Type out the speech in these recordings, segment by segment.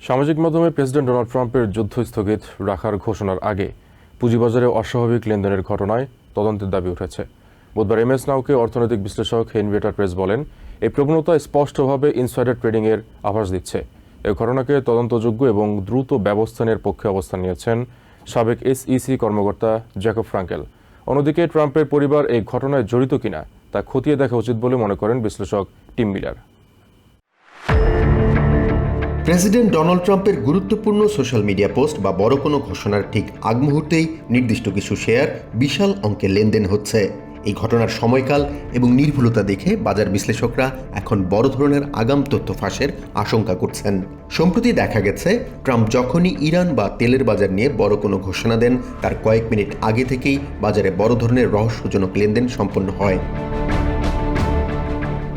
সামাজিক মাধ্যমে president Donald ট্রাম্পের যুদ্ধ স্থগিত রাখার ঘোষণার আগে পুঁজিবাজারে অস্বাভাবিক লেনদেনের ঘটনায় তদন্তের দাবি উঠেছে। বুধবার এমএস নাউকে অর্থনৈতিক বিশ্লেষক হেনরিয়েটা প্রেস বলেন, এই প্রবণতা স্পষ্টভাবে ইনসাইডার ট্রেডিংয়ের আভাস দিচ্ছে। এই ঘটনাকে তদন্তযোগ্য এবং দ্রুত ব্যবস্থা নেওয়ার পক্ষে অবস্থান নিয়েছেন সাবেক SEC কর্মকর্তা জ্যাকব ফ্রাঙ্কেল। অন্যদিকে ট্রাম্পের পরিবার এই ঘটনায় জড়িত কিনা তা খতিয়ে দেখা উচিত বলে মনে করেন বিশ্লেষক টিম মিলার। প্রেসিডেন্ট ডোনাল্ড ট্রাম্পের গুরুত্বপূর্ণ সোশ্যাল মিডিয়া পোস্ট বা বড় কোনো ঘোষণার ঠিক আগ মুহূর্তেই নির্দিষ্ট কিছু শেয়ার বিশাল অঙ্কে লেনদেন হচ্ছে। এই ঘটনার সময়কাল এবং নির্ভুলতা দেখে বাজার বিশ্লেষকরা এখন বড় ধরনের আগাম তথ্য ফাঁসের আশঙ্কা করছেন। সম্প্রতি দেখা গেছে, ট্রাম্প যখনই ইরান বা তেলের বাজার নিয়ে বড় কোনো ঘোষণা দেন, তার কয়েক মিনিট আগে থেকেই বাজারে বড় ধরনের রহস্যজনক লেনদেন সম্পন্ন হয়।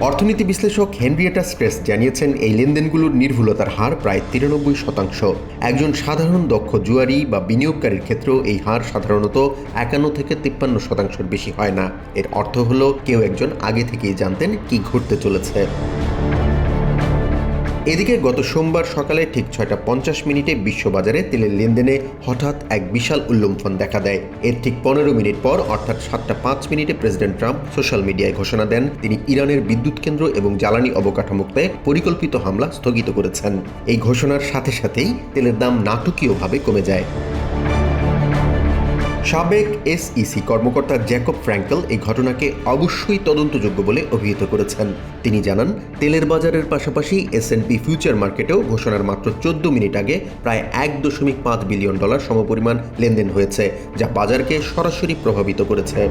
অর্থনীতি বিশ্লেষক হেনরিয়েটা প্রেস জানিয়েছেন, এই লেনদেনগুলোর নির্ভুলতার হার প্রায় 93%। একজন সাধারণ দক্ষ জুয়ারি বা বিনিয়োগকারীর ক্ষেত্রেও এই হার সাধারণত 51 থেকে 53% বেশি হয় না। এর অর্থ হলো কেউ একজন আগে থেকেই জানতেন কি ঘটতে চলেছে। এদিকে গত সোমবার সকালে ঠিক 6:50 বিশ্ববাজারে তেলের লেনদেনে হঠাৎ এক বিশাল উল্লম্ফন দেখা দেয়। এর ঠিক 15 মিনিট পর অর্থাৎ 7:05 প্রেসিডেন্ট ট্রাম্প সোশ্যাল মিডিয়ায় ঘোষণা দেন তিনি ইরানের বিদ্যুৎ কেন্দ্র এবং জ্বালানি অবকাঠামোতে পরিকল্পিত হামলা স্থগিত করেছেন। এই ঘোষণার সাথে সাথেই তেলের দাম নাটকীয়ভাবে কমে যায়। সাবেক SEC কর্মকর্তা জ্যাকব ফ্রাঙ্কেল এই ঘটনাকে অবশ্যই তদন্তযোগ্য বলে অভিহিত করেছেন। তিনি জানান, তেলের বাজারের পাশাপাশি S&P ফিউচার মার্কেটেও ঘোষণার মাত্র 14 মিনিট আগে প্রায় $1.5 বিলিয়ন সমপরিমাণ লেনদেন হয়েছে, যা বাজারকে সরাসরি প্রভাবিত করেছে।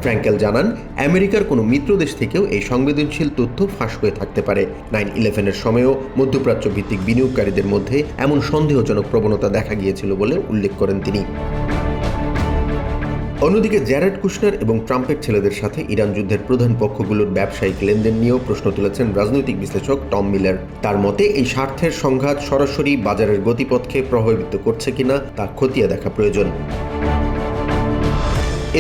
ফ্রাঙ্কেল জানান, আমেরিকার কোনো মিত্র দেশ থেকেও এই সংবেদনশীল তথ্য ফাঁস হয়ে থাকতে পারে। 9/11-এর সময়ও মধ্যপ্রাচ্য ভিত্তিক বিনিয়োগকারীদের মধ্যে এমন সন্দেহজনক প্রবণতা দেখা গিয়েছিল বলে উল্লেখ করেন তিনি। অন্যদিকে জ্যারেড কুশনার এবং ট্রাম্পের ছেলেদের সাথে ইরান যুদ্ধের প্রধান পক্ষগুলোর ব্যবসায়িক লেনদেন নিয়েও প্রশ্ন তুলেছেন রাজনৈতিক বিশ্লেষক টম মিলার। তার মতে, এই স্বার্থের সংঘাত সরাসরি বাজারের গতিপথকে প্রভাবিত করছে কিনা তা খতিয়ে দেখা প্রয়োজন।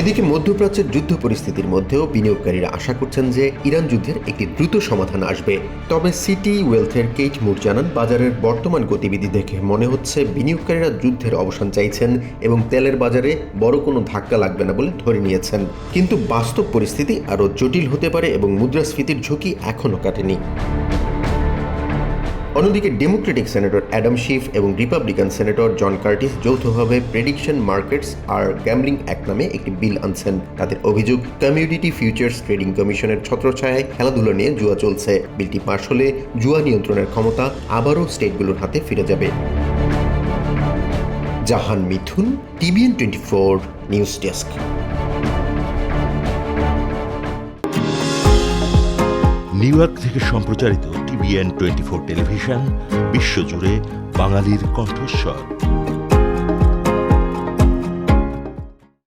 এদিকে মধ্যপ্রাচ্যের যুদ্ধ পরিস্থিতির মধ্যেও বিনিয়োগকারীরা আশা করছেন যে ইরান যুদ্ধের একটি দ্রুত সমাধান আসবে। তবে সিটি ওয়েলথের কেইট মুর জানান, বাজারের বর্তমান গতিবিধি দেখে মনে হচ্ছে বিনিয়োগকারীরা যুদ্ধের অবসান চাইছেন এবং তেলের বাজারে বড় কোনো ধাক্কা লাগবে না বলে ধরে নিয়েছেন। কিন্তু বাস্তব পরিস্থিতি আরও জটিল হতে পারে এবং মুদ্রাস্ফীতির ঝুঁকি এখনও কাটেনি। অন্যদিকে ডেমোক্রেটিক সেনেটর অ্যাডাম শিফ এবং রিপাবলিকান সেনেটর জন কার্টিস যৌথভাবে প্রেডিকশন মার্কেটস আর গ্যাম্বলিং অ্যাক্ট নামে একটি বিল আনছেন। তাদের অভিযোগ, কমিউনিটি ফিউচার্স ট্রেডিং কমিশনের ছত্রছায়ায় খেলাধুলা নিয়ে জুয়া চলছে। বিলটি পাশ হলে জুয়া নিয়ন্ত্রণের ক্ষমতা আবারও স্টেটগুলোর হাতে ফিরে যাবে। জাহান মিথুন, TVN 24 news desk. New York থেকে সম্প্রচারিত TVN 24 টেলিভিশন বিশ্বজুড়ে বাঙালির কণ্ঠস্বর।